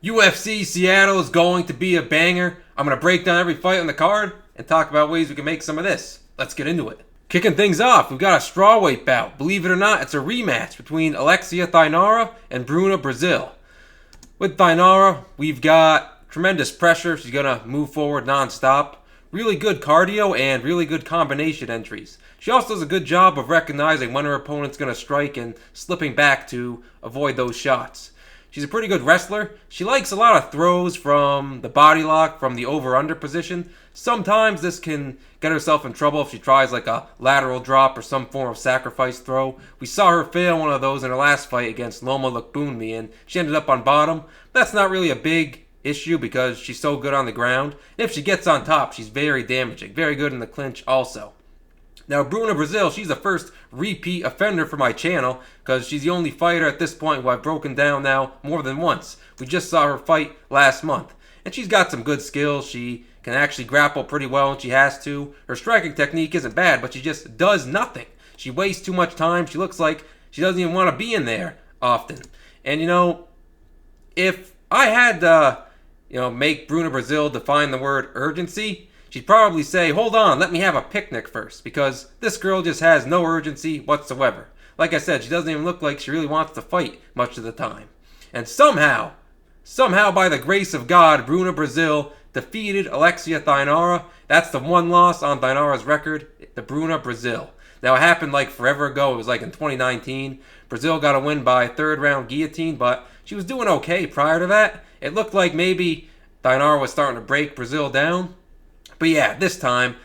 UFC Seattle is going to be a banger. I'm going to break down every fight on the card and talk about ways we can make some of this. Let's get into it. Kicking things off, we've got a strawweight bout. Believe it or not, it's a rematch between Thainara and Brasil. With Thainara, we've got tremendous pressure. She's going to move forward non-stop. Really good cardio and really good combination entries. She also does a good job of recognizing when her opponent's going to strike and slipping back to avoid those shots. She's a pretty good wrestler. She likes a lot of throws from the body lock, from the over-under position. Sometimes this can get herself in trouble if she tries like a lateral drop or some form of sacrifice throw. We saw her fail one of those in her last fight against Loma Lookboonmee, and she ended up on bottom. That's not really a big issue because she's so good on the ground. And if she gets on top, she's very damaging. Very good in the clinch also. Now, Brasil, she's the first repeat offender for my channel because she's the only fighter at this point who I've broken down now more than once. We just saw her fight last month. And she's got some good skills. She can actually grapple pretty well when she has to. Her striking technique isn't bad, but she just does nothing. She wastes too much time. She looks like she doesn't even want to be in there often. And, if I had to, make Brasil define the word urgency, she'd probably say, hold on, let me have a picnic first, because this girl just has no urgency whatsoever. Like I said, she doesn't even look like she really wants to fight much of the time. And somehow by the grace of God, Brasil defeated Thainara. That's the one loss on Thainara's record, the Brasil. Now, it happened like forever ago. It was like in 2019. Brasil got a win by third round guillotine, but she was doing okay prior to that. It looked like maybe Thainara was starting to break Brasil down. But yeah, this time,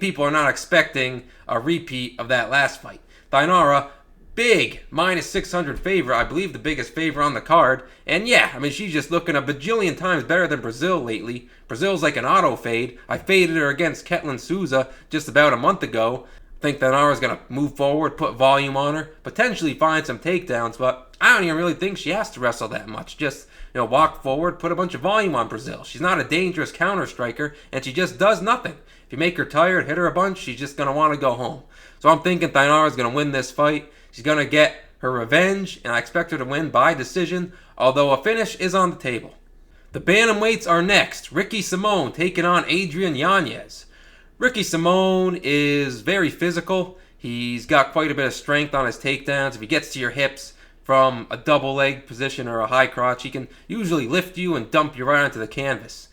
people are not expecting a repeat of that last fight. Thainara, big, -600 favor, I believe the biggest favor on the card. And yeah, she's just looking a bajillion times better than Brasil lately. Brasil's like an auto fade. I faded her against Ketlin Souza just about a month ago. I think Thainara's going to move forward, put volume on her, potentially find some takedowns, but I don't even really think she has to wrestle that much. Just, walk forward, put a bunch of volume on Brasil. She's not a dangerous counter striker, and she just does nothing. If you make her tired, hit her a bunch, she's just going to want to go home. So I'm thinking Thainara's going to win this fight. She's going to get her revenge, and I expect her to win by decision, although a finish is on the table. The bantamweights are next. Ricky Simón taking on Adrian Yanez. Ricky Simón is very physical. He's got quite a bit of strength on his takedowns. If he gets to your hips from a double leg position or a high crotch, he can usually lift you and dump you right onto the canvas.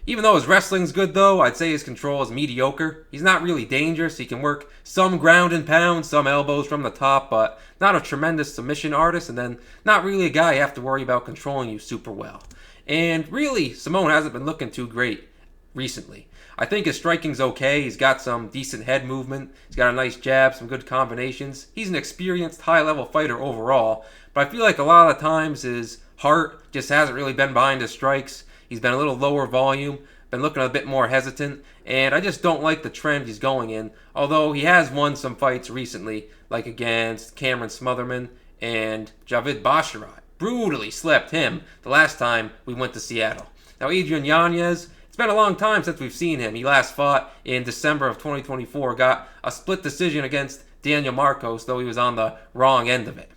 Even though his wrestling's good though, I'd say his control is mediocre. He's not really dangerous. He can work some ground and pound, some elbows from the top, but not a tremendous submission artist, and then not really a guy you have to worry about controlling you super well. And really, Simón hasn't been looking too great recently. I think his striking's okay. He's got some decent head movement. He's got a nice jab, some good combinations. He's an experienced, high-level fighter overall, but I feel like a lot of the times his heart just hasn't really been behind his strikes. He's been a little lower volume, been looking a bit more hesitant, and I just don't like the trend he's going in, although he has won some fights recently, like against Cameron Smotherman and Javid Basharat. Brutally slept him the last time we went to Seattle. Now, Adrian Yanez, it's been a long time since we've seen him. He last fought in December of 2024, got a split decision against Daniel Marcos, though he was on the wrong end of it.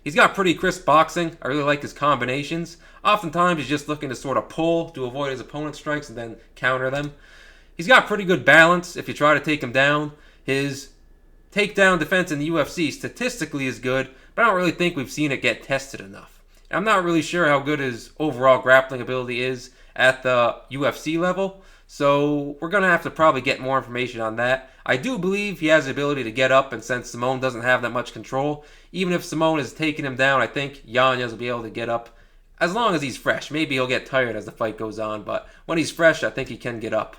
He's got pretty crisp boxing. I really like his combinations. Oftentimes, he's just looking to sort of pull to avoid his opponent's strikes and then counter them. He's got pretty good balance if you try to take him down. His takedown defense in the UFC statistically is good, but I don't really think we've seen it get tested enough. I'm not really sure how good his overall grappling ability is at the UFC level, so we're going to have to probably get more information on that. I do believe he has the ability to get up, and since Simón doesn't have that much control, even if Simón is taking him down, I think Yanez will be able to get up as long as he's fresh. Maybe he'll get tired as the fight goes on, but when he's fresh, I think he can get up.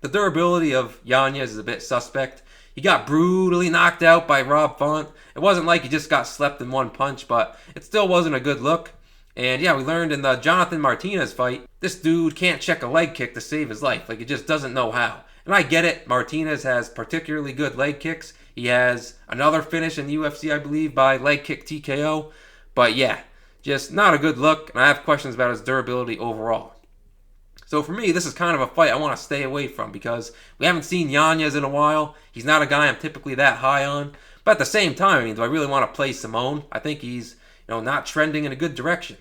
The durability of Yanez is a bit suspect. He got brutally knocked out by Rob Font. It wasn't like he just got slept in one punch, but it still wasn't a good look. And yeah, we learned in the Jonathan Martinez fight, this dude can't check a leg kick to save his life. Like, he just doesn't know how. And I get it. Martinez has particularly good leg kicks. He has another finish in the UFC, I believe, by leg kick TKO. But yeah, just not a good look. And I have questions about his durability overall. So for me, this is kind of a fight I want to stay away from because we haven't seen Yanez in a while. He's not a guy I'm typically that high on. But at the same time, do I really want to play Simón? I think he's, not trending in a good direction.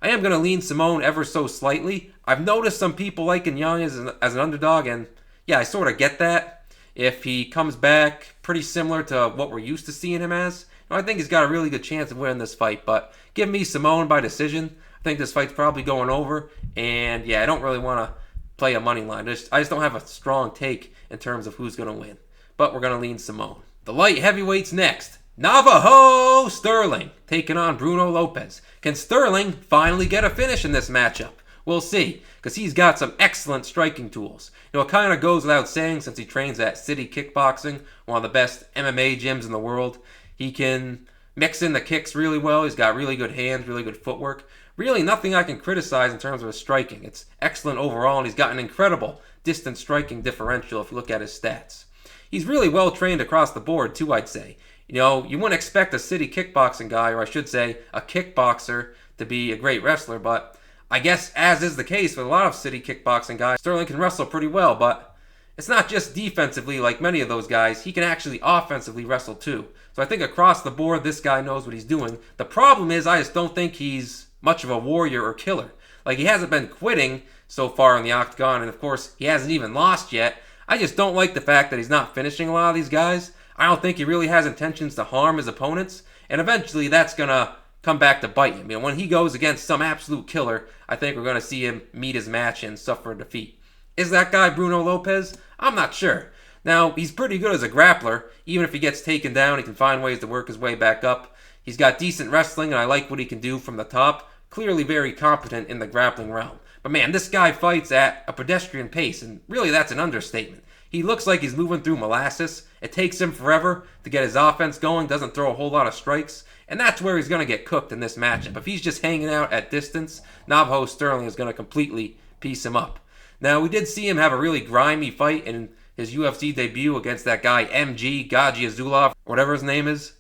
I am going to lean Simone ever so slightly. I've noticed some people liking Yanez as an underdog, and yeah, I sort of get that. If he comes back pretty similar to what we're used to seeing him as, I think he's got a really good chance of winning this fight. But give me Simone by decision. I think this fight's probably going over, and yeah, I don't really want to play a money line. I just don't have a strong take in terms of who's going to win. But we're going to lean Simone. The light heavyweights next. Navajo Stirling taking on Bruno Lopes. Can Stirling finally get a finish in this matchup? We'll see, because he's got some excellent striking tools. It kind of goes without saying since he trains at City Kickboxing, one of the best MMA gyms in the world. He can mix in the kicks really well. He's got really good hands, really good footwork. Really nothing I can criticize in terms of his striking. It's excellent overall, and he's got an incredible distance striking differential if you look at his stats. He's really well trained across the board too, I'd say. You wouldn't expect a City Kickboxing guy, or I should say a kickboxer, to be a great wrestler, but I guess as is the case with a lot of City Kickboxing guys, Stirling can wrestle pretty well, but it's not just defensively like many of those guys. He can actually offensively wrestle too. So I think across the board, this guy knows what he's doing. The problem is I just don't think he's much of a warrior or killer. Like, he hasn't been quitting so far in the octagon, and of course, he hasn't even lost yet. I just don't like the fact that he's not finishing a lot of these guys. I don't think he really has intentions to harm his opponents, and eventually that's going to come back to bite him. When he goes against some absolute killer, I think we're going to see him meet his match and suffer a defeat. Is that guy Bruno Lopes? I'm not sure. Now, he's pretty good as a grappler. Even if he gets taken down, he can find ways to work his way back up. He's got decent wrestling, and I like what he can do from the top. Clearly very competent in the grappling realm. But man, this guy fights at a pedestrian pace, and really that's an understatement. He looks like he's moving through molasses. It takes him forever to get his offense going, doesn't throw a whole lot of strikes, and that's where he's going to get cooked in this matchup. If he's just hanging out at distance, Navajo Stirling is going to completely piece him up. Now, we did see him have a really grimy fight in his UFC debut against that guy MG Gajiazulov, whatever his name is.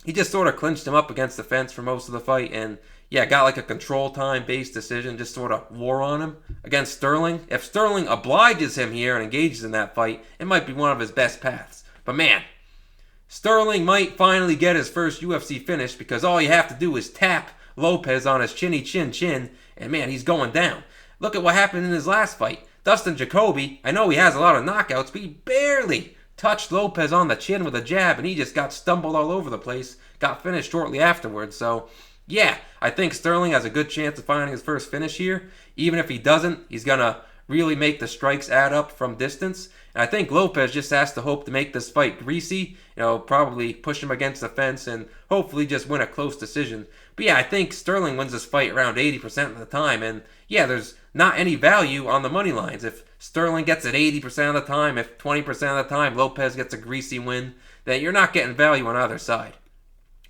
He just sort of clinched him up against the fence for most of the fight, and yeah, got like a control time based decision, just sort of wore on him against Stirling. If Stirling obliges him here and engages in that fight, it might be one of his best paths. But man, Stirling might finally get his first UFC finish, because all you have to do is tap Lopes on his chinny chin, and man, he's going down. Look at what happened in his last fight. Dustin Jacoby, I know he has a lot of knockouts, but he barely touched Lopes on the chin with a jab, and he just got stumbled all over the place, got finished shortly afterwards. So yeah, I think Stirling has a good chance of finding his first finish here. Even if he doesn't, he's going to really make the strikes add up from distance. And I think Lopes just has to hope to make this fight greasy, probably push him against the fence and hopefully just win a close decision. But yeah, I think Stirling wins this fight around 80% of the time. And yeah, there's not any value on the money lines. If Stirling gets it 80% of the time, if 20% of the time Lopes gets a greasy win, then you're not getting value on either side.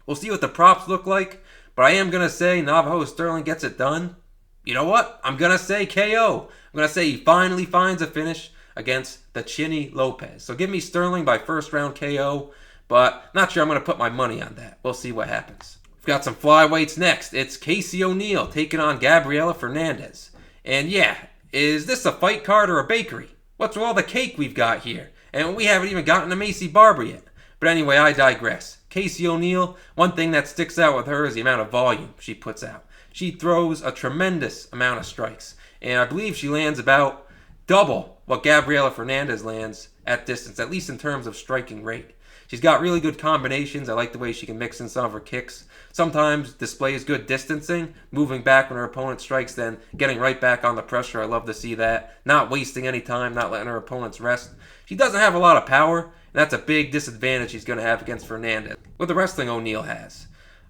We'll see what the props look like. But I am going to say Navajo Stirling gets it done. You know what? I'm going to say KO. I'm going to say he finally finds a finish against the chinny Lopes. So give me Stirling by first round KO. But not sure I'm going to put my money on that. We'll see what happens. We've got some flyweights next. It's Casey O'Neill taking on Gabriela Fernandes. And yeah, is this a fight card or a bakery? What's with all the cake we've got here? And we haven't even gotten to Macy Barber yet. But anyway, I digress. Casey O'Neill, one thing that sticks out with her is the amount of volume she puts out. She throws a tremendous amount of strikes, and I believe she lands about double what Gabriela Fernandes lands at distance, at least in terms of striking rate. She's got really good combinations. I like the way she can mix in some of her kicks. Sometimes displays good distancing, moving back when her opponent strikes, then getting right back on the pressure. I love to see that. Not wasting any time, not letting her opponents rest. She doesn't have a lot of power, and that's a big disadvantage she's going to have against Fernandes, with the wrestling O'Neill has.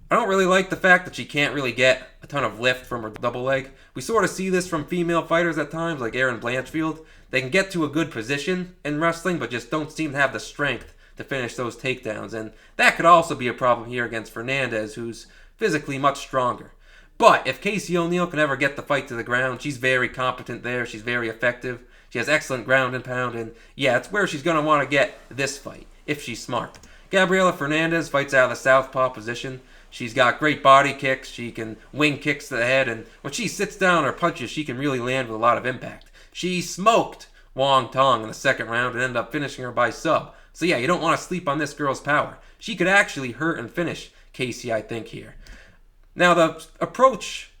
I don't really like the fact that she can't really get a ton of lift from her double leg. We sort of see this from female fighters at times, like Erin Blanchfield. They can get to a good position in wrestling, but just don't seem to have the strength to finish those takedowns. And that could also be a problem here against Fernandes, who's physically much stronger. But if Casey O'Neill can ever get the fight to the ground, she's very competent there. She's very effective. She has excellent ground and pound. And yeah, it's where she's going to want to get this fight, if she's smart. Gabriela Fernandes fights out of the southpaw position. She's got great body kicks. She can wing kicks to the head. And when she sits down or punches, she can really land with a lot of impact. She smoked Wong Tong in the second round and ended up finishing her by sub. So yeah, you don't want to sleep on this girl's power. She could actually hurt and finish Casey, I think, here. Now, the approach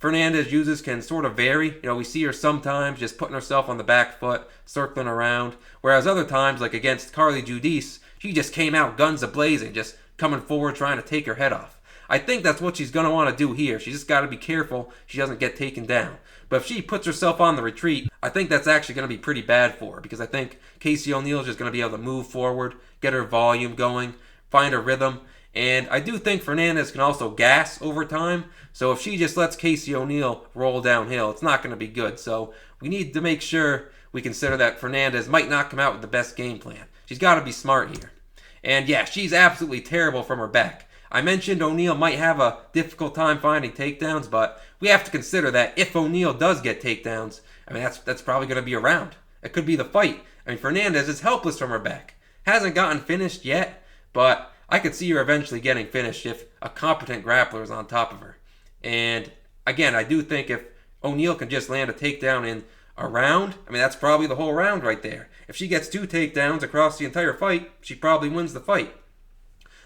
Fernandes uses can sort of vary. We see her sometimes just putting herself on the back foot, circling around, whereas other times, like against Carly Judice, she just came out guns a-blazing, just coming forward trying to take her head off. I think that's what she's going to want to do here. She's just got to be careful she doesn't get taken down. But if she puts herself on the retreat, I think that's actually going to be pretty bad for her, because I think Casey O'Neill is just going to be able to move forward, get her volume going, find her rhythm. And I do think Fernandes can also gas over time. So if she just lets Casey O'Neill roll downhill, it's not going to be good. So we need to make sure we consider that Fernandes might not come out with the best game plan. She's got to be smart here. And yeah, she's absolutely terrible from her back. I mentioned O'Neill might have a difficult time finding takedowns, but we have to consider that if O'Neill does get takedowns, that's probably going to be a round. It could be the fight. Fernandes is helpless from her back. Hasn't gotten finished yet, but I could see her eventually getting finished if a competent grappler is on top of her. And again, I do think if O'Neill can just land a takedown in a round, that's probably the whole round right there. If she gets 2 takedowns across the entire fight, she probably wins the fight.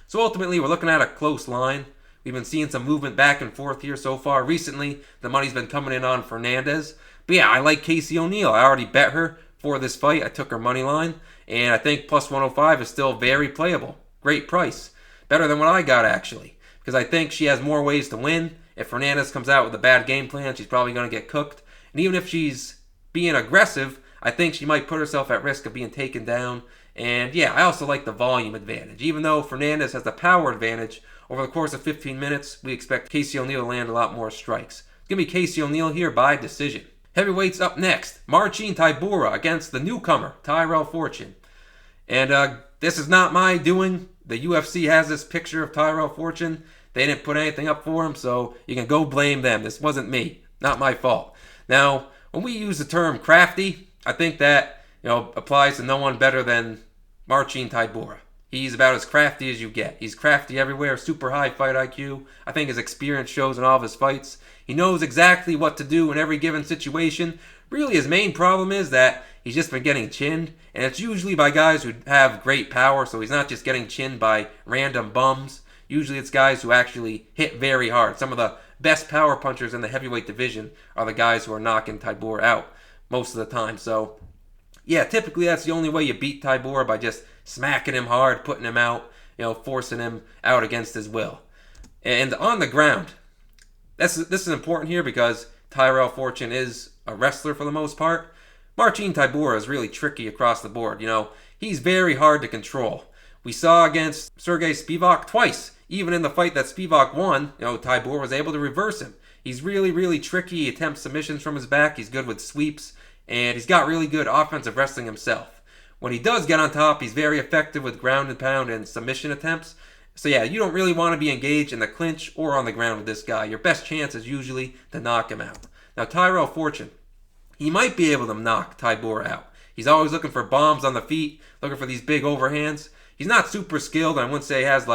So ultimately, we're looking at a close line. We've been seeing some movement back and forth here so far. Recently, the money's been coming in on Fernandes. But yeah, I like Casey O'Neill. I already bet her for this fight. I took her money line. And I think plus 105 is still very playable. Great price. Better than what I got, actually. Because I think she has more ways to win. If Fernandes comes out with a bad game plan, she's probably going to get cooked. And even if she's being aggressive, I think she might put herself at risk of being taken down. And yeah, I also like the volume advantage. Even though Fernandes has the power advantage, over the course of 15 minutes, we expect Casey O'Neill to land a lot more strikes. Give me Casey O'Neill here by decision. Heavyweights up next. Marcin Tybura against the newcomer, Tyrell Fortune. And this is not my doing. The UFC has this picture of Tyrell Fortune. They didn't put anything up for him, so you can go blame them. This wasn't me. Not my fault. Now, when we use the term crafty, I think that applies to no one better than Marcin Tybura. He's about as crafty as you get. He's crafty everywhere, super high fight IQ. I think his experience shows in all of his fights. He knows exactly what to do in every given situation. Really, his main problem is that he's just been getting chinned, and it's usually by guys who have great power, so he's not just getting chinned by random bums. Usually it's guys who actually hit very hard. Some of the best power punchers in the heavyweight division are the guys who are knocking Tybura out most of the time. So yeah, typically that's the only way you beat Tybura, by just smacking him hard, putting him out, forcing him out against his will. And on the ground, this is important here because Tyrell Fortune is a wrestler for the most part. Marcin Tybura is really tricky across the board. He's very hard to control. We saw against Sergey Spivak twice. Even in the fight that Spivak won, Tybura was able to reverse him. He's really, really tricky. He attempts submissions from his back. He's good with sweeps. And he's got really good offensive wrestling himself. When he does get on top, he's very effective with ground and pound and submission attempts. So yeah, you don't really want to be engaged in the clinch or on the ground with this guy. Your best chance is usually to knock him out. Now, Tyrell Fortune, he might be able to knock Tybura out. He's always looking for bombs on the feet, looking for these big overhands. He's not super skilled, and I wouldn't say he has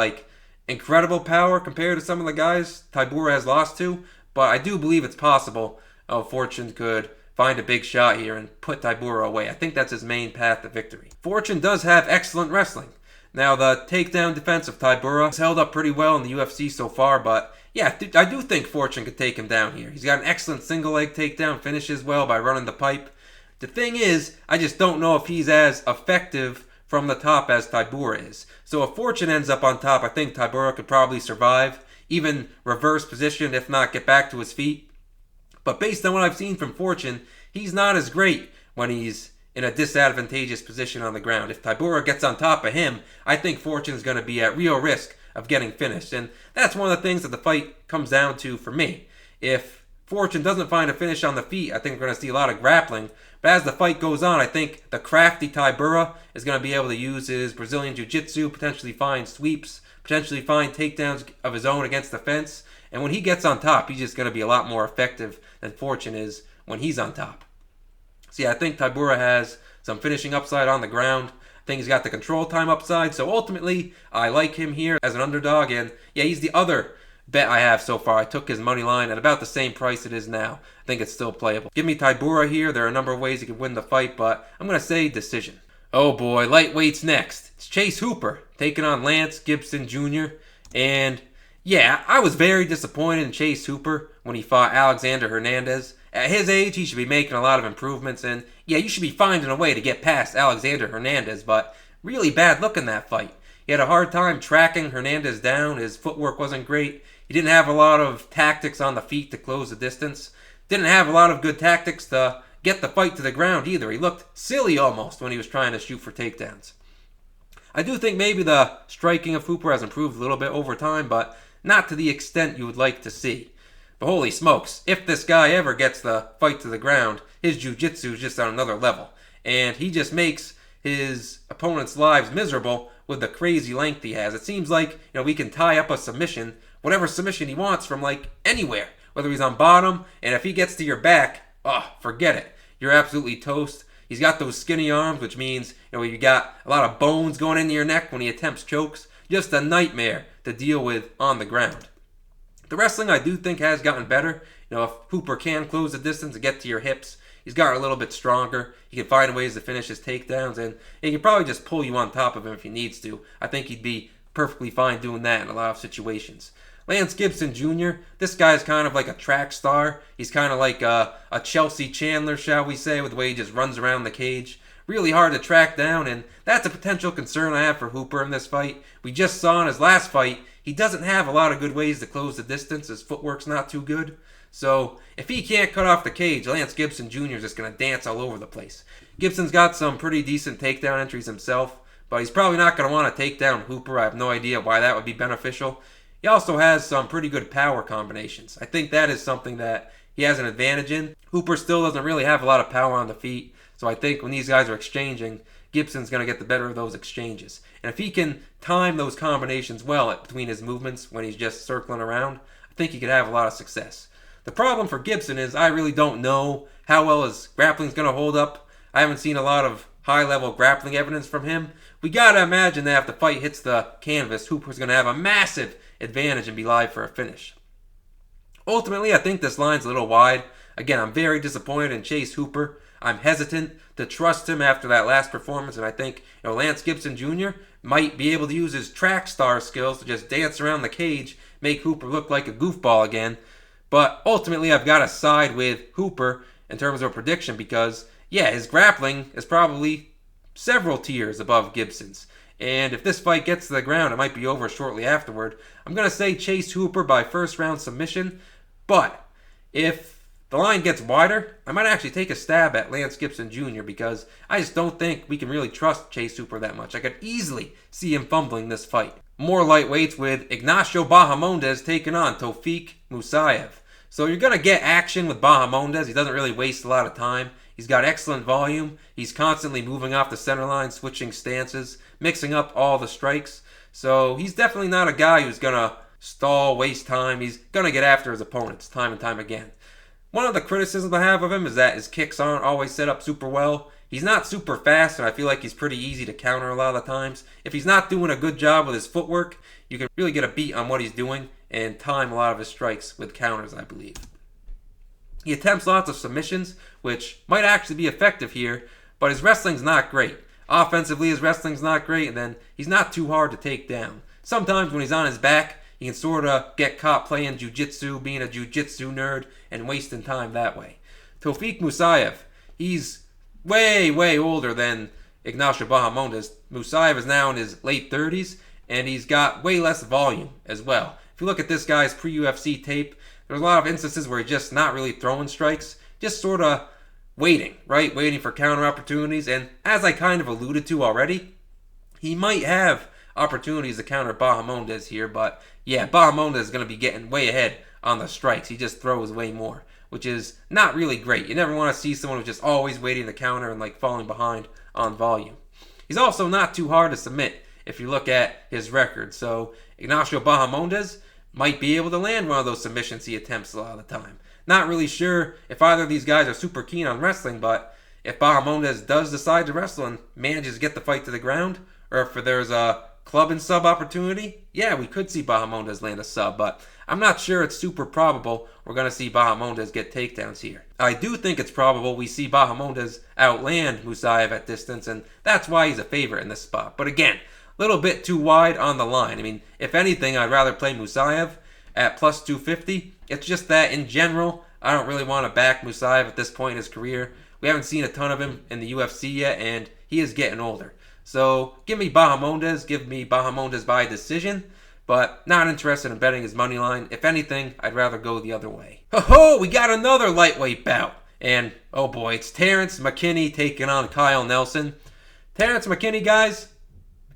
incredible power compared to some of the guys Tybura has lost to, but I do believe it's possible Fortune could find a big shot here and put Tybura away. I think that's his main path to victory. Fortune does have excellent wrestling. Now, the takedown defense of Tybura has held up pretty well in the UFC so far, but yeah, I do think Fortune could take him down here. He's got an excellent single leg takedown, finishes well by running the pipe. The thing is, I just don't know if he's as effective from the top as Tybura is. So if Fortune ends up on top, I think Tybura could probably survive, even reverse position, if not get back to his feet. But based on what I've seen from Fortune, he's not as great when he's in a disadvantageous position on the ground. If Tybura gets on top of him, I think Fortune's going to be at real risk of getting finished. And that's one of the things that the fight comes down to for me. If Fortune doesn't find a finish on the feet, I think we're going to see a lot of grappling. But as the fight goes on, I think the crafty Tybura is going to be able to use his Brazilian Jiu-Jitsu, potentially find sweeps, potentially find takedowns of his own against the fence. And when he gets on top, he's just going to be a lot more effective than Fortune is when he's on top. So yeah, I think Tybura has some finishing upside on the ground. I think he's got the control time upside. So ultimately, I like him here as an underdog. And yeah, he's the other bet I have so far. I took his money line at about the same price it is now. I think it's still playable. Give me Tybura here. There are a number of ways he could win the fight, but I'm going to say decision. Oh boy, lightweights next. It's Chase Hooper taking on Lance Gibson Jr. And yeah, I was very disappointed in Chase Hooper when he fought Alexander Hernandez. At his age, he should be making a lot of improvements, and yeah, you should be finding a way to get past Alexander Hernandez, but really bad look in that fight. He had a hard time tracking Hernandez down, his footwork wasn't great, he didn't have a lot of tactics on the feet to close the distance, didn't have a lot of good tactics to get the fight to the ground either. He looked silly almost when he was trying to shoot for takedowns. I do think maybe the striking of Hooper has improved a little bit over time, but not to the extent you would like to see. But holy smokes, if this guy ever gets the fight to the ground, his jiu-jitsu is just on another level. And he just makes his opponent's lives miserable with the crazy length he has. It seems like, we can tie up a submission, whatever submission he wants, from like anywhere. Whether he's on bottom, and if he gets to your back, forget it. You're absolutely toast. He's got those skinny arms, which means, you got a lot of bones going into your neck when he attempts chokes. Just a nightmare to deal with on the ground. The wrestling I do think has gotten better. If Hooper can close the distance and get to your hips, he's gotten a little bit stronger. He can find ways to finish his takedowns, and he can probably just pull you on top of him if he needs to. I think he'd be perfectly fine doing that in a lot of situations. Lance Gibson Jr., this guy's kind of like a track star. He's kind of like a Chelsea Chandler, shall we say, with the way he just runs around the cage. Really hard to track down, and that's a potential concern I have for Hooper in this fight. We just saw in his last fight, he doesn't have a lot of good ways to close the distance. His footwork's not too good. So if he can't cut off the cage, Lance Gibson Jr. is just going to dance all over the place. Gibson's got some pretty decent takedown entries himself, but he's probably not going to want to take down Hooper. I have no idea why that would be beneficial. He also has some pretty good power combinations. I think that is something that he has an advantage in. Hooper still doesn't really have a lot of power on the feet, so I think when these guys are exchanging, Gibson's going to get the better of those exchanges. And if he can time those combinations well between his movements when he's just circling around, I think he could have a lot of success. The problem for Gibson is I really don't know how well his grappling's going to hold up. I haven't seen a lot of high-level grappling evidence from him. We got to imagine that if the fight hits the canvas, Hooper's going to have a massive advantage and be live for a finish. Ultimately, I think this line's a little wide. Again, I'm very disappointed in Chase Hooper. I'm hesitant to trust him after that last performance, and I think Lance Gibson Jr. might be able to use his track star skills to just dance around the cage, make Hooper look like a goofball again. But ultimately, I've got to side with Hooper in terms of a prediction because, his grappling is probably several tiers above Gibson's. And if this fight gets to the ground, it might be over shortly afterward. I'm going to say Chase Hooper by first round submission, but if the line gets wider, I might actually take a stab at Lance Gibson Jr. because I just don't think we can really trust Chase Hooper that much. I could easily see him fumbling this fight. More lightweights with Ignacio Bahamondes taking on Tofik Musayev. So you're going to get action with Bahamondes. He doesn't really waste a lot of time. He's got excellent volume. He's constantly moving off the center line, switching stances, mixing up all the strikes. So he's definitely not a guy who's going to stall, waste time. He's going to get after his opponents time and time again. One of the criticisms I have of him is that his kicks aren't always set up super well. He's not super fast, and I feel like he's pretty easy to counter a lot of the times. If he's not doing a good job with his footwork, you can really get a beat on what he's doing and time a lot of his strikes with counters, I believe. He attempts lots of submissions, which might actually be effective here, but his wrestling's not great. Offensively, his wrestling's not great, and then he's not too hard to take down. Sometimes when he's on his back, he can sort of get caught playing jiu-jitsu, being a jiu-jitsu nerd, and wasting time that way. Tofik Musayev, he's way, way older than Ignacio Bahamondes. Musayev is now in his late 30s, and he's got way less volume as well. If you look at this guy's pre-UFC tape, there's a lot of instances where he's just not really throwing strikes, just sort of waiting, right? Waiting for counter opportunities. And as I kind of alluded to already, he might have opportunities to counter Bahamondes here, but Bahamondes is going to be getting way ahead on the strikes. He just throws way more, which is not really great. You never want to see someone who's just always waiting to counter and falling behind on volume. He's also not too hard to submit if you look at his record. So Ignacio Bahamondes might be able to land one of those submissions he attempts a lot of the time. Not really sure if either of these guys are super keen on wrestling, but if Bahamondes does decide to wrestle and manages to get the fight to the ground, or if there's a club and sub opportunity, we could see Bahamondes land a sub, but I'm not sure it's super probable we're going to see Bahamondes get takedowns here. I do think it's probable we see Bahamondes outland Musayev at distance, and that's why he's a favorite in this spot. But again, a little bit too wide on the line. I mean, if anything, I'd rather play Musayev at plus 250. It's just that in general, I don't really want to back Musayev at this point in his career. We haven't seen a ton of him in the UFC yet, and he is getting older. So give me Bahamondes by decision, but not interested in betting his money line. If anything, I'd rather go the other way. Ho-ho, we got another lightweight bout. And, oh boy, it's Terrence McKinney taking on Kyle Nelson. Terrence McKinney, guys,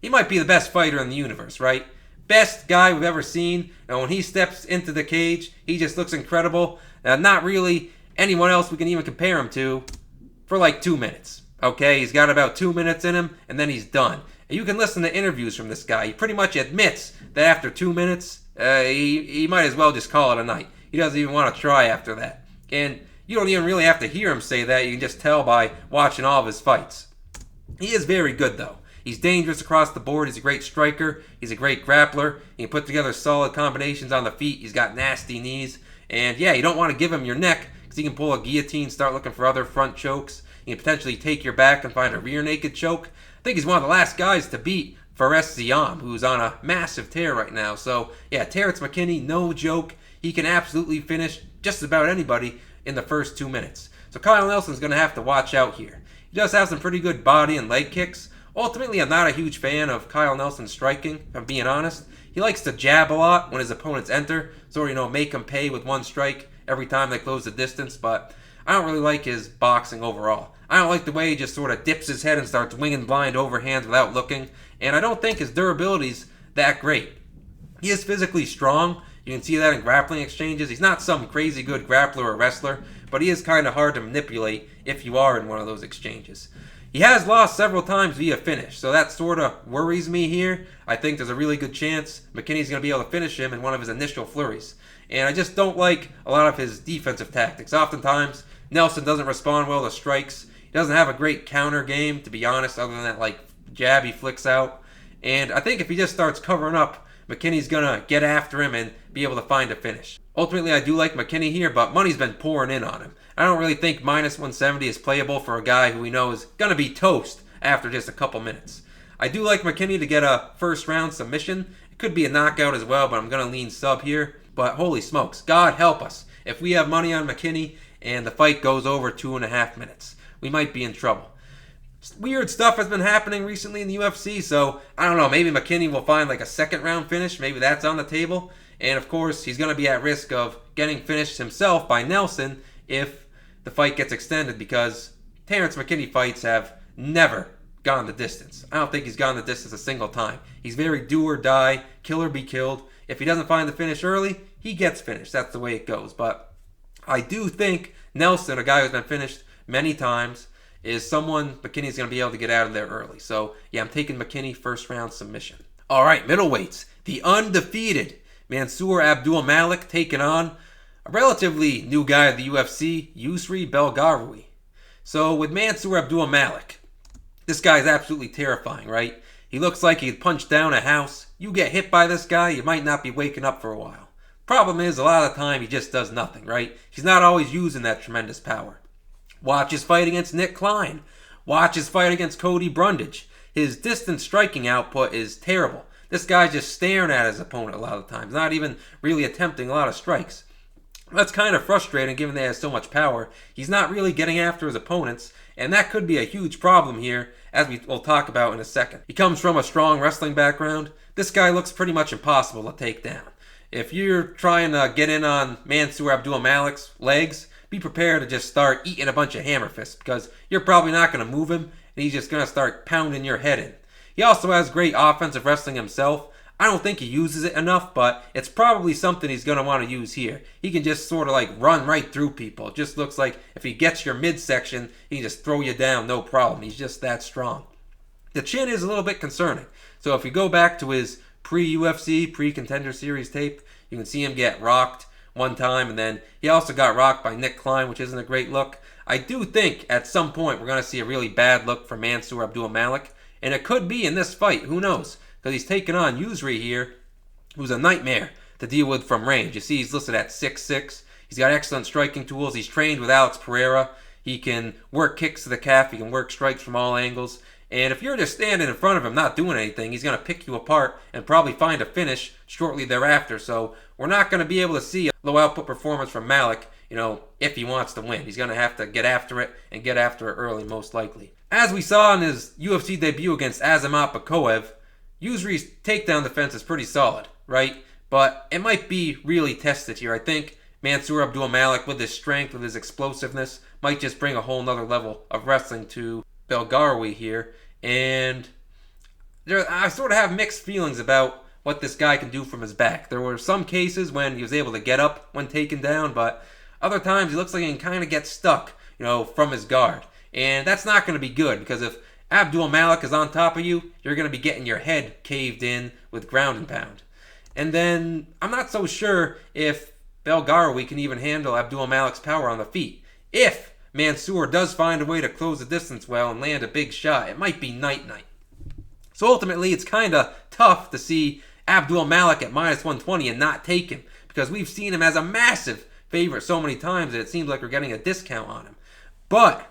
he might be the best fighter in the universe, right? Best guy we've ever seen. And when he steps into the cage, he just looks incredible. Not really anyone else we can even compare him to for like 2 minutes. Okay, he's got about 2 minutes in him, and then he's done. And you can listen to interviews from this guy. He pretty much admits that after 2 minutes, he might as well just call it a night. He doesn't even want to try after that. And you don't even really have to hear him say that. You can just tell by watching all of his fights. He is very good, though. He's dangerous across the board. He's a great striker. He's a great grappler. He can put together solid combinations on the feet. He's got nasty knees. And yeah, you don't want to give him your neck because he can pull a guillotine, start looking for other front chokes. He can potentially take your back and find a rear naked choke. I think he's one of the last guys to beat Fares Ziam, who's on a massive tear right now. So yeah, Terrence McKinney, no joke. He can absolutely finish just about anybody in the first 2 minutes. So Kyle Nelson's going to have to watch out here. He does have some pretty good body and leg kicks. Ultimately, I'm not a huge fan of Kyle Nelson's striking, if I'm being honest. He likes to jab a lot when his opponents enter, so, make him pay with one strike every time they close the distance, but I don't really like his boxing overall. I don't like the way he just sort of dips his head and starts winging blind overhands without looking, and I don't think his durability's that great. He is physically strong. You can see that in grappling exchanges. He's not some crazy good grappler or wrestler, but he is kind of hard to manipulate if you are in one of those exchanges. He has lost several times via finish, so that sort of worries me here. I think there's a really good chance McKinney's going to be able to finish him in one of his initial flurries. And I just don't like a lot of his defensive tactics. Oftentimes, Nelson doesn't respond well to strikes. He doesn't have a great counter game, to be honest, other than that jab he flicks out. And I think if he just starts covering up, McKinney's going to get after him and be able to find a finish. Ultimately, I do like McKinney here, but money's been pouring in on him. I don't really think minus 170 is playable for a guy who we know is going to be toast after just a couple minutes. I do like McKinney to get a first round submission. It could be a knockout as well, but I'm going to lean sub here. But holy smokes, God help us. If we have money on McKinney and the fight goes over 2.5 minutes, we might be in trouble. Weird stuff has been happening recently in the UFC, so I don't know, maybe McKinney will find a second round finish. Maybe that's on the table. And of course, he's going to be at risk of getting finished himself by Nelson if the fight gets extended, because Terrence McKinney fights have never gone the distance. I don't think he's gone the distance a single time. He's very do or die, kill or be killed. If he doesn't find the finish early, he gets finished. That's the way it goes. But I do think Nelson, a guy who's been finished many times, is someone McKinney's going to be able to get out of there early. So yeah, I'm taking McKinney first round submission. All right, middleweights. The undefeated Mansour Abdul-Malik taking on a relatively new guy at the UFC, Israel Belgaroui. So with Mansour Abdul-Malik, this guy's absolutely terrifying, right? He looks like he'd punch down a house. You get hit by this guy, you might not be waking up for a while. Problem is, a lot of the time he just does nothing, right? He's not always using that tremendous power. Watch his fight against Nick Klein. Watch his fight against Cody Brundage. His distance striking output is terrible. This guy's just staring at his opponent a lot of the times, not even really attempting a lot of strikes. That's kind of frustrating given that he has so much power. He's not really getting after his opponents, and that could be a huge problem here, as we will talk about in a second. He comes from a strong wrestling background. This guy looks pretty much impossible to take down. If you're trying to get in on Mansour Abdul-Malik's legs, be prepared to just start eating a bunch of hammer fists, because you're probably not going to move him, and he's just going to start pounding your head in. He also has great offensive wrestling himself. I don't think he uses it enough, but it's probably something he's going to want to use here. He can just sort of run right through people. It just looks like if he gets your midsection, he can just throw you down, no problem. He's just that strong. The chin is a little bit concerning. So if you go back to his pre-UFC, pre-Contender Series tape, you can see him get rocked one time, and then he also got rocked by Nick Klein, which isn't a great look. I do think at some point we're going to see a really bad look from Mansour Abdul-Malik, and it could be in this fight. Who knows? Because he's taking on Yusri here, who's a nightmare to deal with from range. You see he's listed at 6'6". He's got excellent striking tools. He's trained with Alex Pereira. He can work kicks to the calf. He can work strikes from all angles. And if you're just standing in front of him not doing anything, he's going to pick you apart and probably find a finish shortly thereafter. So we're not going to be able to see a low output performance from Malik, if he wants to win. He's going to have to get after it and get after it early, most likely. As we saw in his UFC debut against Azamat Bakoev, Usry's takedown defense is pretty solid, right? But it might be really tested here. I think Mansour Abdul-Malik, with his strength, with his explosiveness, might just bring a whole nother level of wrestling to Belgaroui here. And I sort of have mixed feelings about what this guy can do from his back. There were some cases when he was able to get up when taken down, but other times he looks like he can kind of get stuck, from his guard. And that's not going to be good, because if Abdul-Malik is on top of you, you're going to be getting your head caved in with ground and pound. And then I'm not so sure if Belgaroui can even handle Abdul-Malik's power on the feet. If Mansour does find a way to close the distance well and land a big shot, it might be night-night. So ultimately, it's kind of tough to see Abdul-Malik at minus 120 and not take him, because we've seen him as a massive favorite so many times that it seems like we're getting a discount on him. But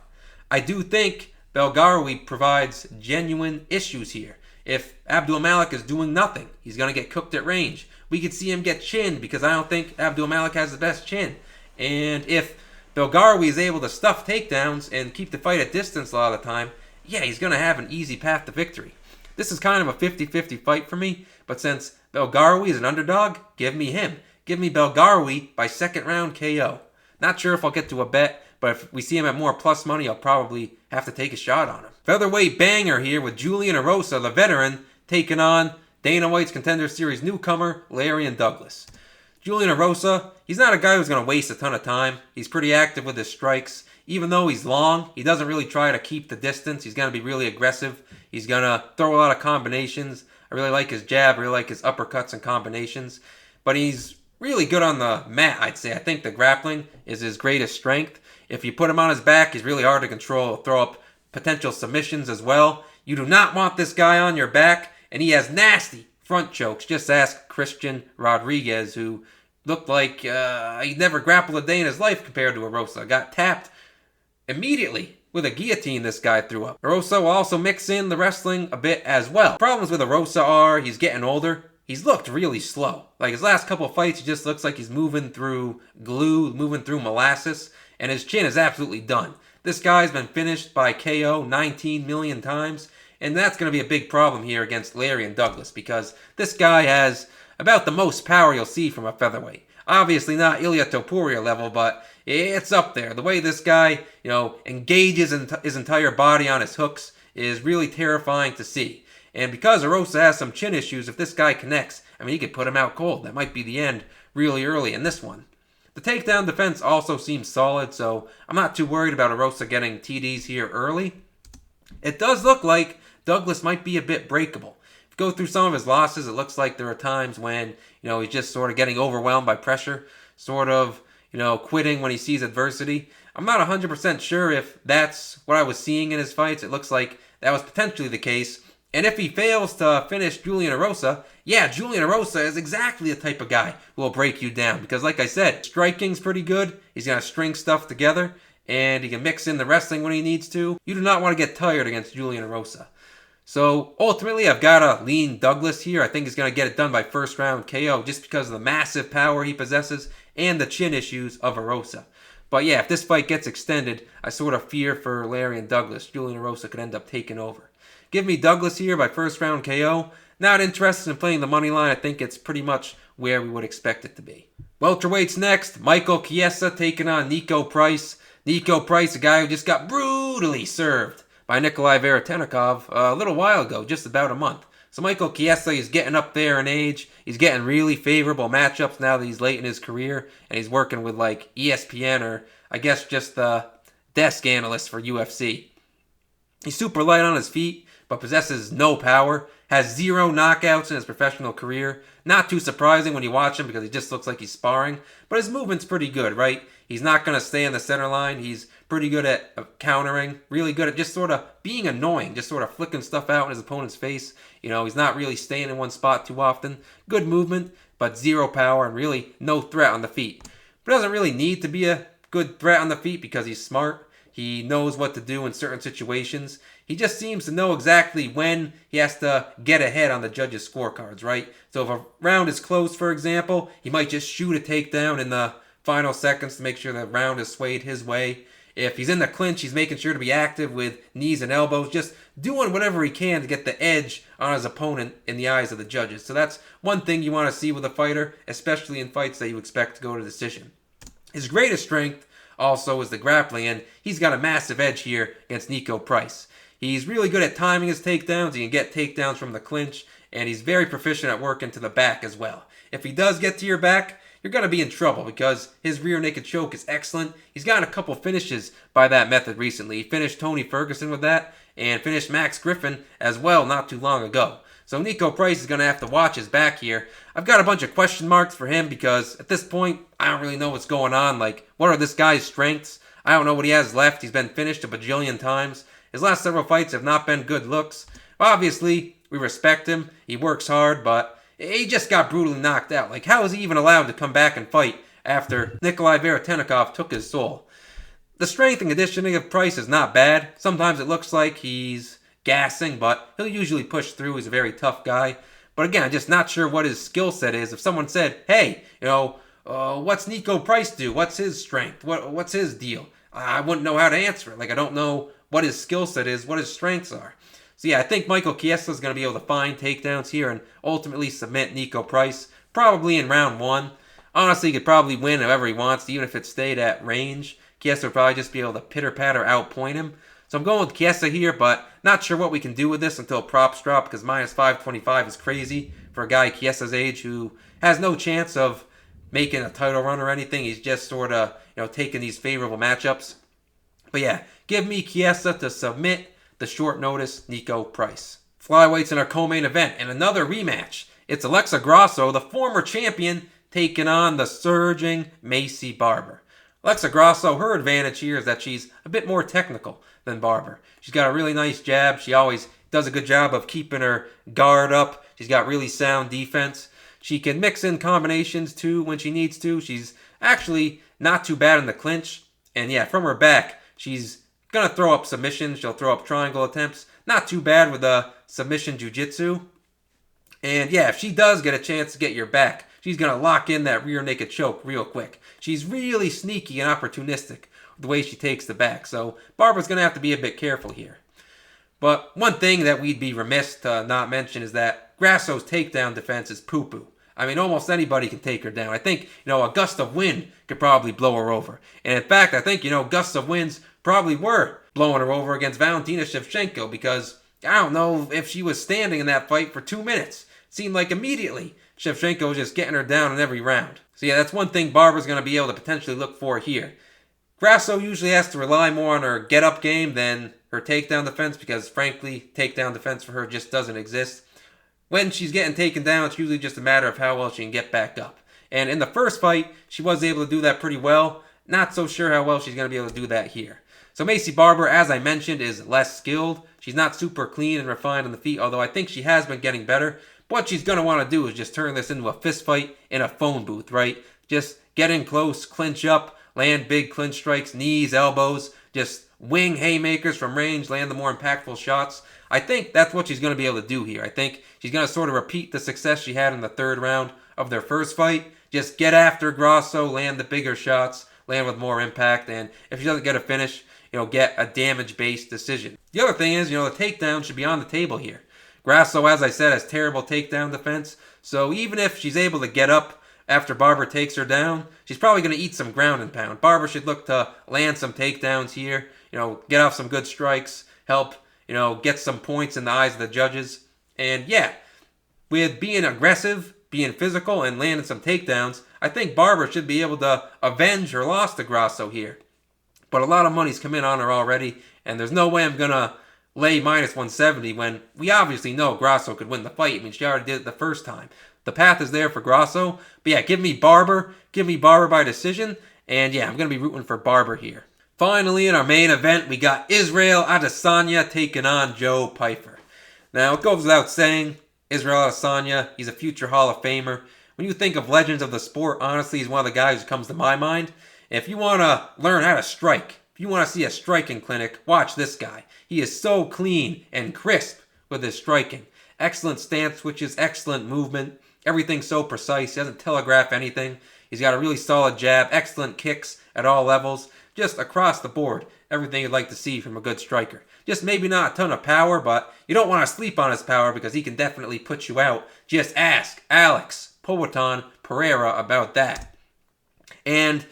I do think Belgaroui provides genuine issues here. If Abdul-Malik is doing nothing, he's going to get cooked at range. We could see him get chinned, because I don't think Abdul-Malik has the best chin. And if Belgaroui is able to stuff takedowns and keep the fight at distance a lot of the time, yeah, he's going to have an easy path to victory. This is kind of a 50-50 fight for me, but since Belgaroui is an underdog, give me him. Give me Belgaroui by second round KO. Not sure if I'll get to a bet, but if we see him at more plus money, I'll probably have to take a shot on him. Featherweight banger here with Julian Erosa, the veteran, taking on Dana White's Contender Series newcomer, Larian Douglas. Julian Erosa, he's not a guy who's going to waste a ton of time. He's pretty active with his strikes. Even though he's long, he doesn't really try to keep the distance. He's going to be really aggressive. He's going to throw a lot of combinations. I really like his jab. I really like his uppercuts and combinations. But he's really good on the mat, I'd say. I think the grappling is his greatest strength. If you put him on his back, he's really hard to control. He'll throw up potential submissions as well. You do not want this guy on your back, and he has nasty front chokes. Just ask Christian Rodriguez, who looked like he'd never grappled a day in his life compared to Erosa. Got tapped immediately with a guillotine this guy threw up. Erosa will also mix in the wrestling a bit as well. Problems with Erosa are he's getting older. He's looked really slow. Like his last couple of fights, he just looks like he's moving through glue, moving through molasses, and his chin is absolutely done. This guy's been finished by KO 19 million times, and that's going to be a big problem here against Larian Douglas, because this guy has about the most power you'll see from a featherweight. Obviously not Ilia Topuria level, but it's up there. The way this guy, engages his entire body on his hooks is really terrifying to see. And because Erosa has some chin issues, if this guy connects, he could put him out cold. That might be the end really early in this one. The takedown defense also seems solid, so I'm not too worried about Erosa getting TDs here early. It does look like Douglas might be a bit breakable. If you go through some of his losses, it looks like there are times when, he's just sort of getting overwhelmed by pressure, sort of, quitting when he sees adversity. I'm not 100% sure if that's what I was seeing in his fights. It looks like that was potentially the case. And if he fails to finish Julian Erosa, Julian Erosa is exactly the type of guy who will break you down. Because like I said, striking's pretty good. He's going to string stuff together, and he can mix in the wrestling when he needs to. You do not want to get tired against Julian Erosa. So ultimately, I've got to lean Douglas here. I think he's going to get it done by first round KO just because of the massive power he possesses and the chin issues of Erosa. But if this fight gets extended, I sort of fear for Larian Douglas. Julian Erosa could end up taking over. Give me Douglas here by first round KO. Not interested in playing the money line. I think it's pretty much where we would expect it to be. Welterweights next. Michael Chiesa taking on Nico Price. Nico Price, a guy who just got brutally served by Nikolai Veretennikov a little while ago, just about a month. So Michael Chiesa is getting up there in age. He's getting really favorable matchups now that he's late in his career, and he's working with like ESPN or I guess just the desk analyst for UFC. He's super light on his feet, but possesses no power, has 0 knockouts in his professional career. Not too surprising when you watch him because he just looks like he's sparring, but his movement's pretty good, right? He's not going to stay in the center line. He's pretty good at countering, really good at just sort of being annoying, just sort of flicking stuff out in his opponent's face. He's not really staying in one spot too often. Good movement, but 0 power and really no threat on the feet. But doesn't really need to be a good threat on the feet because he's smart. He knows what to do in certain situations. He just seems to know exactly when he has to get ahead on the judges' scorecards, right? So if a round is close, for example, he might just shoot a takedown in the final seconds to make sure the round is swayed his way. If he's in the clinch, he's making sure to be active with knees and elbows, just doing whatever he can to get the edge on his opponent in the eyes of the judges. So that's one thing you want to see with a fighter, especially in fights that you expect to go to decision. His greatest strength also is the grappling, and he's got a massive edge here against Niko Price. He's really good at timing his takedowns. He can get takedowns from the clinch, and he's very proficient at working to the back as well. If he does get to your back, you're going to be in trouble because his rear naked choke is excellent. He's gotten a couple finishes by that method recently. He finished Tony Ferguson with that and finished Max Griffin as well not too long ago. So Niko Price is going to have to watch his back here. I've got a bunch of question marks for him because at this point, I don't really know what's going on. Like, what are this guy's strengths? I don't know what he has left. He's been finished a bajillion times. His last several fights have not been good looks. Obviously, we respect him. He works hard, but he just got brutally knocked out. Like, how is he even allowed to come back and fight after Nikolai Veretennikov took his soul? The strength and conditioning of Price is not bad. Sometimes it looks like he's gassing, but he'll usually push through. He's a very tough guy. But again, I'm just not sure what his skill set is. If someone said, hey, what's Niko Price do? What's his strength? What's his deal? I wouldn't know how to answer it. Like, I don't know what his skill set is, what his strengths are. So yeah, I think Michael Chiesa is going to be able to find takedowns here and ultimately submit Niko Price, probably in round 1. Honestly, he could probably win however he wants, even if it stayed at range. Chiesa would probably just be able to pitter-patter outpoint him. So I'm going with Chiesa here, but not sure what we can do with this until props drop, because minus 525 is crazy for a guy Chiesa's age who has no chance of making a title run or anything. He's just sort of, taking these favorable matchups. But yeah, give me Chiesa to submit the short notice Niko Price. Flyweights in our co-main event and another rematch. It's Alexa Grasso, the former champion, taking on the surging Maycee Barber. Alexa Grasso, her advantage here is that she's a bit more technical than Barber. She's got a really nice jab. She always does a good job of keeping her guard up. She's got really sound defense. She can mix in combinations too when she needs to. She's actually not too bad in the clinch. And yeah, from her back, she's going to throw up submissions. She'll throw up triangle attempts. Not too bad with the submission jiu-jitsu. And yeah, if she does get a chance to get your back, she's going to lock in that rear naked choke real quick. She's really sneaky and opportunistic with the way she takes the back. So Barber's going to have to be a bit careful here. But one thing that we'd be remiss to not mention is that Grasso's takedown defense is poo-poo. I mean, almost anybody can take her down. I think, a gust of wind could probably blow her over. And in fact, I think, gusts of winds probably were blowing her over against Valentina Shevchenko because I don't know if she was standing in that fight for 2 minutes. It seemed like immediately Shevchenko was just getting her down in every round. So yeah, that's one thing Barber's going to be able to potentially look for here. Grasso usually has to rely more on her get-up game than her takedown defense because, frankly, takedown defense for her just doesn't exist. When she's getting taken down, it's usually just a matter of how well she can get back up. And in the first fight, she was able to do that pretty well. Not so sure how well she's going to be able to do that here. So Maycee Barber, as I mentioned, is less skilled. She's not super clean and refined on the feet, although I think she has been getting better. What she's going to want to do is just turn this into a fist fight in a phone booth, right? Just get in close, clinch up, land big clinch strikes, knees, elbows, just wing haymakers from range, land the more impactful shots. I think that's what she's going to be able to do here. I think she's going to sort of repeat the success she had in the third round of their first fight. Just get after Grasso, land the bigger shots, land with more impact, and if she doesn't get a finish, get a damage-based decision. The other thing is, the takedown should be on the table here. Grasso, as I said, has terrible takedown defense, so even if she's able to get up after Barber takes her down, she's probably going to eat some ground and pound. Barber should look to land some takedowns here, get off some good strikes, help, get some points in the eyes of the judges. And yeah, with being aggressive, being physical, and landing some takedowns, I think Barber should be able to avenge her loss to Grasso here. But a lot of money's come in on her already, and there's no way I'm going to lay minus 170 when we obviously know Grasso could win the fight. I mean, she already did it the first time. The path is there for Grasso. But yeah, give me Barber. Give me Barber by decision. And yeah, I'm going to be rooting for Barber here. Finally, in our main event, we got Israel Adesanya taking on Joe Pyfer. Now, it goes without saying, Israel Adesanya, he's a future Hall of Famer. When you think of legends of the sport, honestly, he's one of the guys who comes to my mind. If you want to learn how to strike, if If you want to see a striking clinic, watch this guy. He is so clean and crisp with his striking. Excellent stance switches, excellent movement. Everything's so precise. He doesn't telegraph anything. He's got a really solid jab, excellent kicks at all levels. Just across the board, everything you'd like to see from a good striker. Just maybe not a ton of power, but you don't want to sleep on his power because he can definitely put you out. Just ask Alex Poatan Pereira about that. And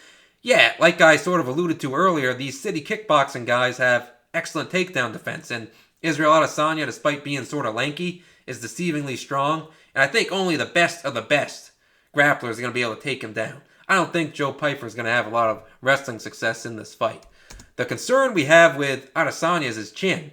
yeah, like I sort of alluded to earlier, these city kickboxing guys have excellent takedown defense. And Israel Adesanya, despite being sort of lanky, is deceivingly strong. And I think only the best of the best grapplers are going to be able to take him down. I don't think Joe Pyfer is going to have a lot of wrestling success in this fight. The concern we have with Adesanya is his chin.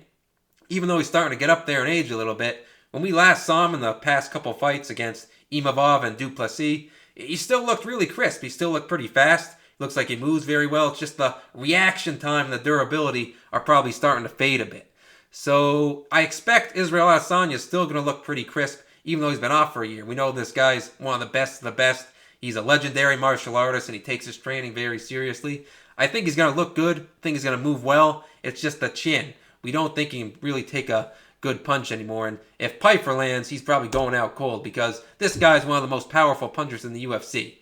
Even though he's starting to get up there in age a little bit, when we last saw him in the past couple fights against Imavov and Duplessis, he still looked really crisp. He still looked pretty fast. Looks like he moves very well. It's just the reaction time and the durability are probably starting to fade a bit. So I expect Israel Adesanya is still going to look pretty crisp, even though he's been off for a year. We know this guy's one of the best of the best. He's a legendary martial artist, and he takes his training very seriously. I think he's going to look good. I think he's going to move well. It's just the chin. We don't think he can really take a good punch anymore. And if Pyfer lands, he's probably going out cold because this guy's one of the most powerful punchers in the UFC.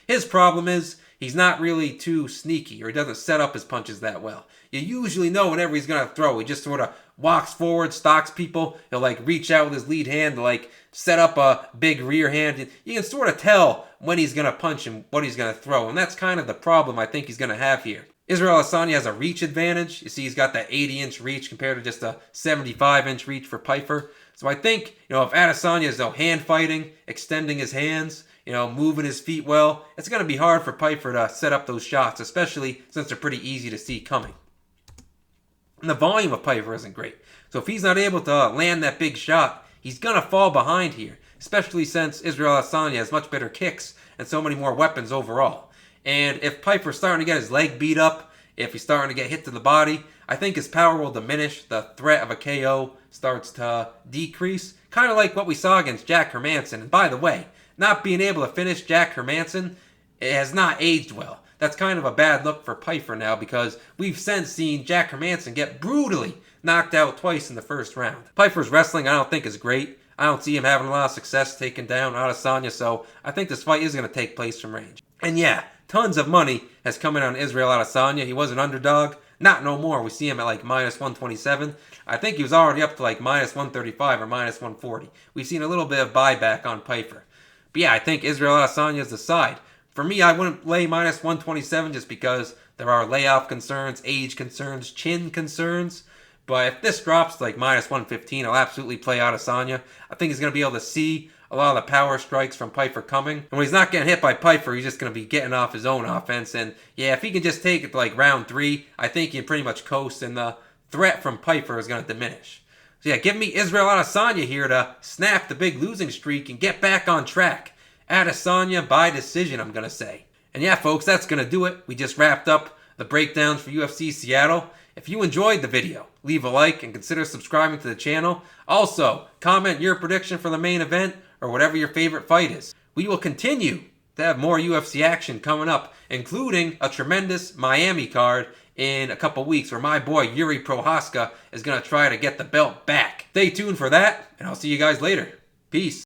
His problem is he's not really too sneaky, or he doesn't set up his punches that well. You usually know whenever he's going to throw. He just sort of walks forward, stalks people. He'll reach out with his lead hand to set up a big rear hand. You can sort of tell when he's going to punch and what he's going to throw. And that's kind of the problem I think he's going to have here. Israel Adesanya has a reach advantage. You see he's got that 80-inch reach compared to just a 75-inch reach for Pyfer. So I think, if Adesanya is hand fighting, extending his hands, moving his feet well, it's going to be hard for Pyfer to set up those shots, especially since they're pretty easy to see coming. And the volume of Pyfer isn't great. So if he's not able to land that big shot, he's going to fall behind here, especially since Israel Adesanya has much better kicks and so many more weapons overall. And if Pyfer's starting to get his leg beat up, if he's starting to get hit to the body, I think his power will diminish. The threat of a KO starts to decrease, kind of like what we saw against Jack Hermansson. And by the way, not being able to finish Jack Hermansson, it has not aged well. That's kind of a bad look for Pyfer now because we've since seen Jack Hermansson get brutally knocked out twice in the first round. Pyfer's wrestling I don't think is great. I don't see him having a lot of success taking down Adesanya, so I think this fight is going to take place from range. And yeah, tons of money has come in on Israel Adesanya. He was an underdog. Not no more. We see him at minus 127. I think he was already up to minus 135 or minus 140. We've seen a little bit of buyback on Pyfer. But yeah, I think Israel Adesanya is the side. For me, I wouldn't lay minus 127 just because there are layoff concerns, age concerns, chin concerns. But if this drops to minus 115, I'll absolutely play Adesanya. I think he's going to be able to see a lot of the power strikes from Pyfer coming. And when he's not getting hit by Pyfer, he's just going to be getting off his own offense. And yeah, if he can just take it to round 3, I think he can pretty much coast and the threat from Pyfer is going to diminish. So yeah, give me Israel Adesanya here to snap the big losing streak and get back on track. Adesanya by decision, I'm going to say. And yeah, folks, that's going to do it. We just wrapped up the breakdowns for UFC Seattle. If you enjoyed the video, leave a like and consider subscribing to the channel. Also, comment your prediction for the main event or whatever your favorite fight is. We will continue to have more UFC action coming up, including a tremendous Miami card in a couple weeks where my boy Yuri Prohaska is going to try to get the belt back. Stay tuned for that, and I'll see you guys later. Peace.